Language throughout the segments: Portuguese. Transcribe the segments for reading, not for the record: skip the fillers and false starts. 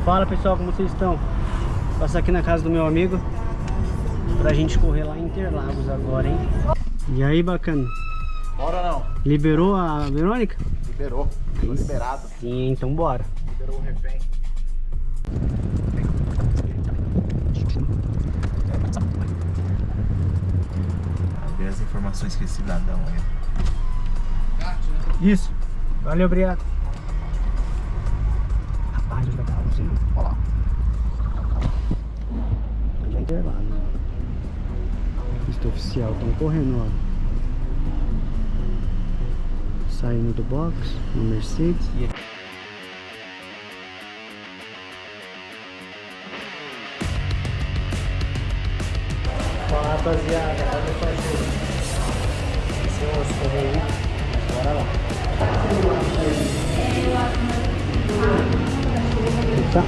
Fala pessoal, como vocês estão? Vou passar aqui na casa do meu amigo pra gente correr lá em Interlagos agora, hein? E aí, bacana? Bora não? Liberou a Verônica? Liberou. Tô liberado. Sim, então bora. Liberou o refém. Ver as informações que esse cidadão aí. Isso. Valeu, obrigado. Rapaz, vai dar assim. Olha lá. Já é Interlagos. Pista oficial, estão correndo, ó. Saindo do box, no Mercedes. Fala, rapaziada, olha só isso. Esse é o osso correio. Bora lá. Eita.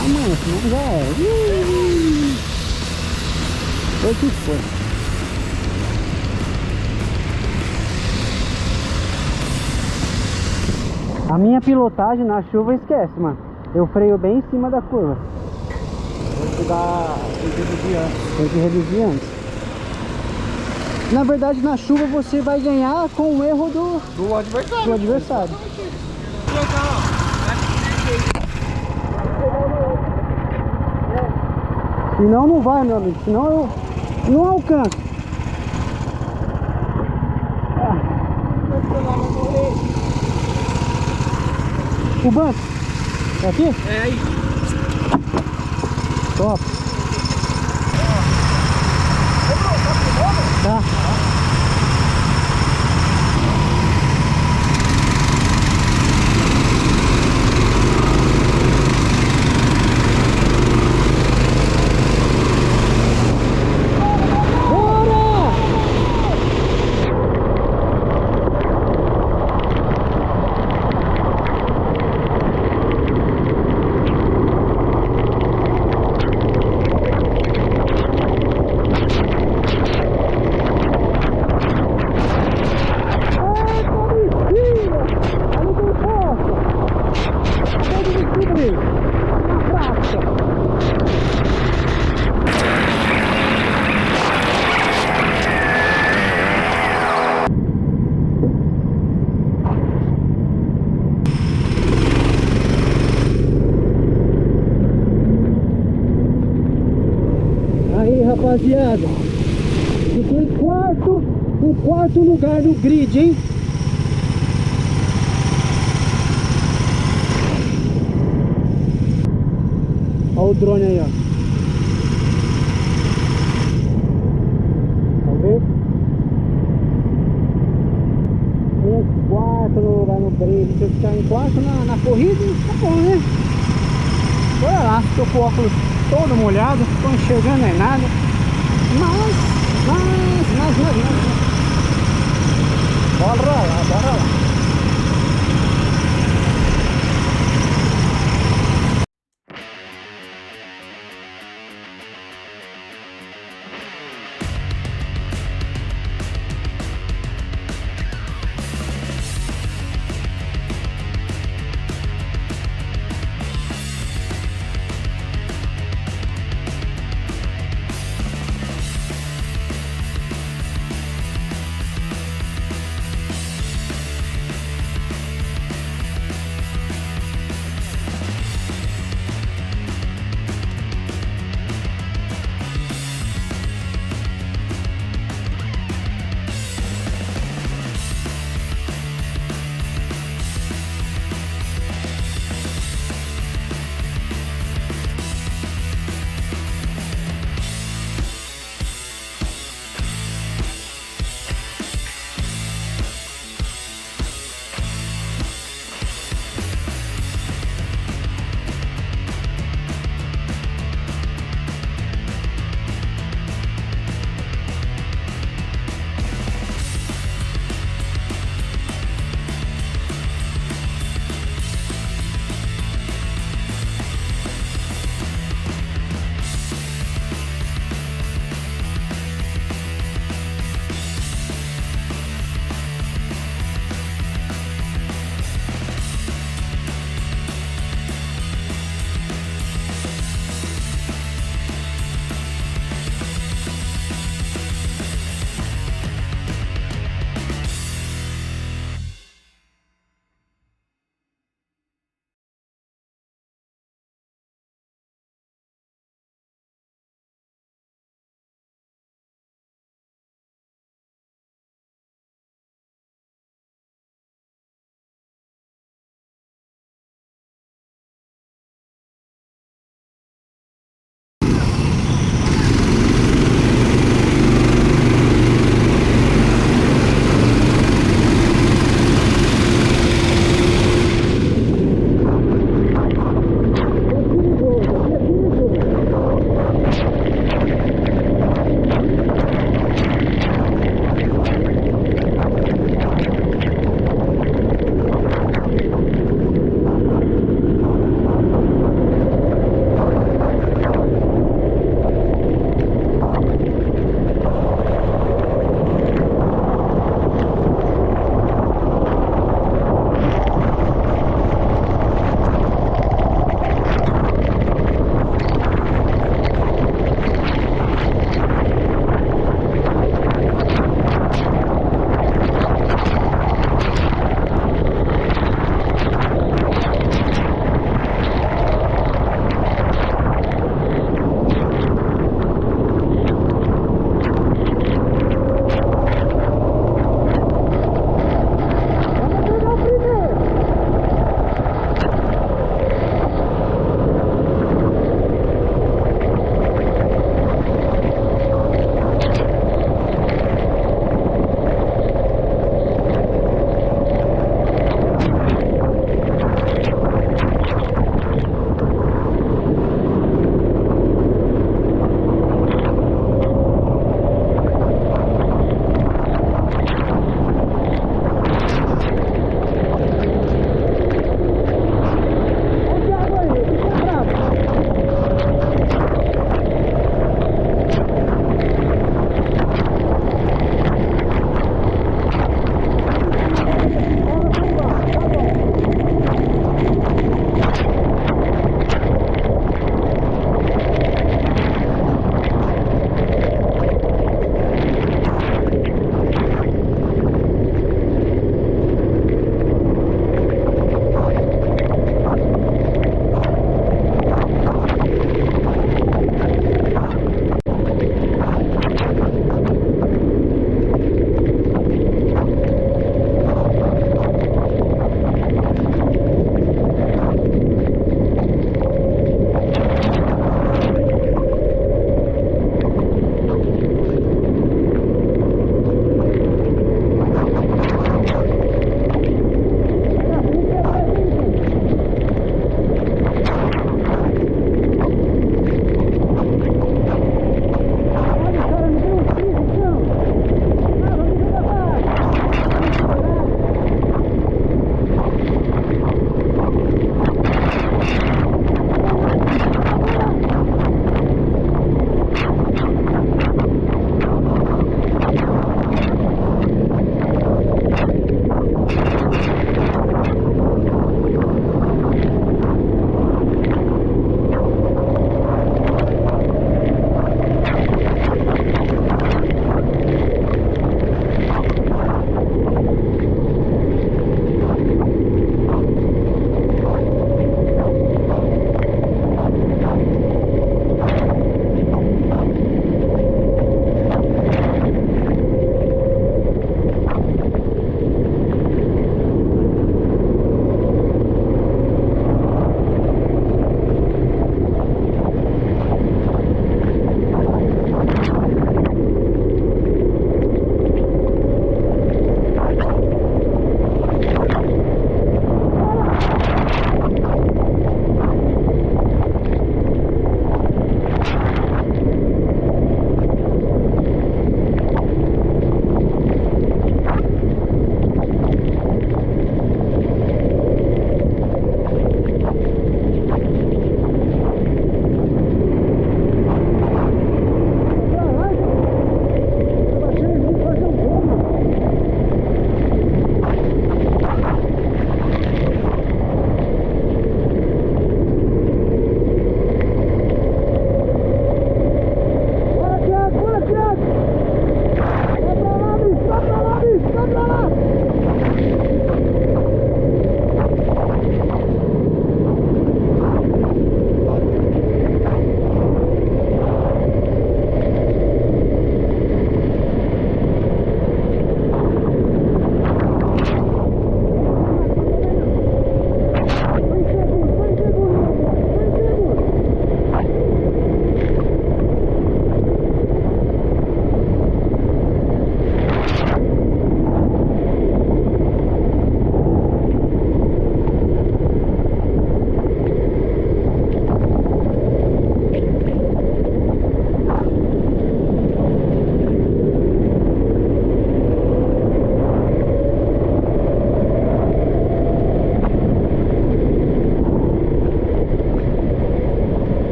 Ah, mano, senão já é. Foi o que foi. A minha pilotagem na chuva esquece, mano. Eu freio bem em cima da curva. Tem que reduzir antes. Na verdade, na chuva você vai ganhar com o erro do adversário. Senão não vai, meu amigo. Senão eu não alcanço. O banco? É aqui? É aí. Top. Tá. Aí, rapaziada, fiquei em quarto lugar no grid, hein? Olha o drone aí, ó. Tá vendo? Em quarto lugar no grid. Se eu ficar em quarto na corrida, tá bom, né? Olha lá, tô com o óculos todo molhado, tô enxergando é nada. Mas. Bora lá, bora lá.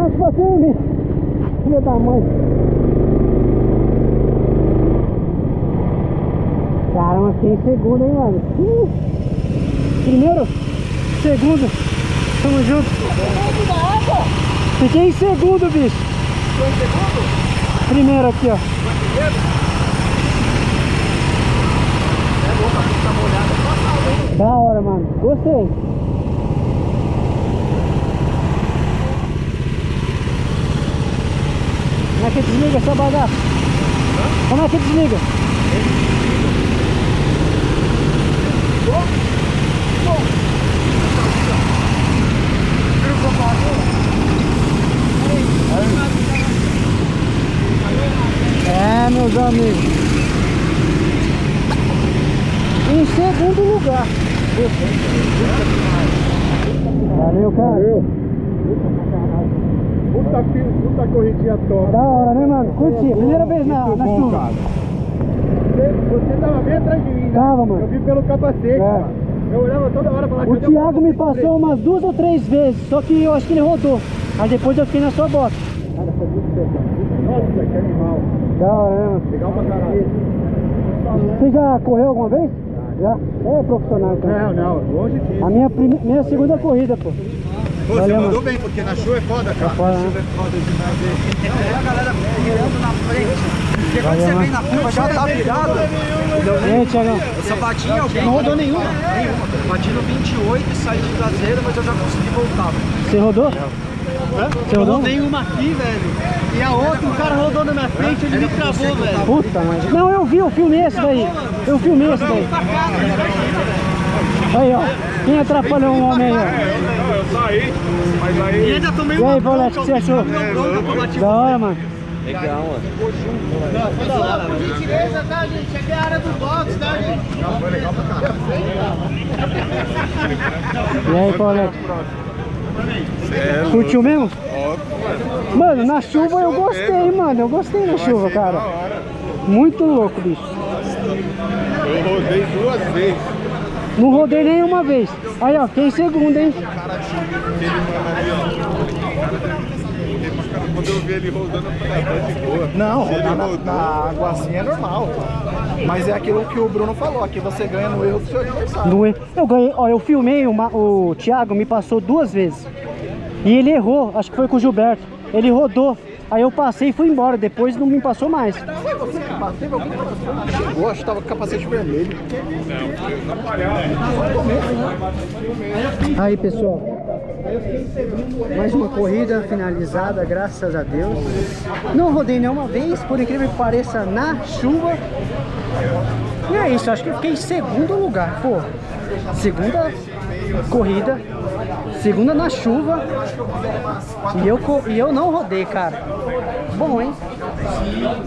chance pra dormir. Filha da mãe. Caramba, fiquei em segundo, hein, mano. Primeiro, segundo. Tamo junto. Fiquei em segundo, bicho. Foi em segundo? Primeiro aqui, ó. É bom pra ficar molhada. Da hora, mano. Gostei. Como é que desliga essa bagaça? Como é que desliga? É, meus amigos. Em segundo lugar. Valeu, cara. Valeu. Puta corridinha top. Da hora, né, mano? Curti. Primeira vez na chuva. Cara. Você tava bem atrás de mim, né? Tava, mano. Eu vi pelo capacete, É. mano. Eu olhava toda hora pra lá. O Thiago me passou umas 2 ou 3 vezes, só que eu acho que ele rodou. Aí depois eu fiquei na sua bota. Nossa, que animal. Da hora, né, mano? Legal pra caralho. Você já correu alguma vez? Já? É profissional, então. Não, longe disso. A minha segunda corrida, pô. Pô, Valeu, você mano. mandou bem, porque na chuva é foda, cara. foda, né? Na chuva é foda demais. Não, a galera virando na frente. Porque quando Valeu, você mano. vem na curva, já tá virado. E aí, Thiagão? Eu só bati em alguém. Não rodou nenhuma. Bati no 28 e saí de traseira, mas eu já consegui voltar. Você rodou? Você rodou? Rodei uma aqui, velho. E a outra, o cara rodou na minha frente, ele me travou, velho. Puta, mas... Não, eu filmei esse daí. Eu filmei esse daí. Aí, ó. Quem atrapalhou um homem aí, ó? Eu saí, mas E aí... ainda tomei E uma aí, Paulete, o que você achou? Da hora, mano. Gentileza, tá, gente? Aqui é a área do box, tá, gente? Não, foi legal pra caralho. E aí, Paulete? Curtiu mesmo? Mano, na chuva eu gostei, mano. Eu gostei na chuva, cara. Muito louco, bicho. Eu rodei 2 vezes. Não rodei nenhuma vez. Aí, ó, fiquei em segundo, hein? Quando eu vi ele rodando, eu falei, tá de boa. Não, rodar na água assim é normal. Mas é aquilo que o Bruno falou, aqui você ganha no erro do seu adversário. No erro. Eu ganhei, ó, eu filmei, o Thiago me passou 2 vezes. E ele errou, acho que foi com o Gilberto. Ele rodou. Aí eu passei e fui embora, depois não me passou mais. Foi você que passou? Teve alguém que passou? Não chegou, acho que tava com capacete vermelho. Aí, pessoal, mais uma corrida finalizada, graças a Deus. Não rodei nenhuma vez, por incrível que pareça, na chuva. E é isso, acho que eu fiquei em segundo lugar. Pô, segunda corrida, segunda na chuva. E eu não rodei, cara. Bom, hein?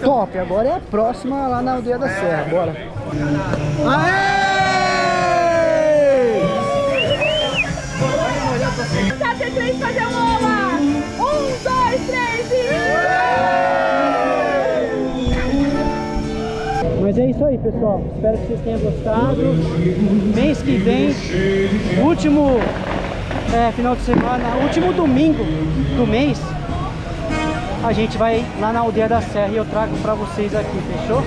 Top, agora é a próxima lá na Aldeia da Serra, bora. Aê! Sabe três fazer uma? 1, 2, 3 e... Mas é isso aí, pessoal. Espero que vocês tenham gostado. Mês que vem, último final de semana, último domingo do mês, a gente vai lá na Aldeia da Serra e eu trago pra vocês aqui, fechou?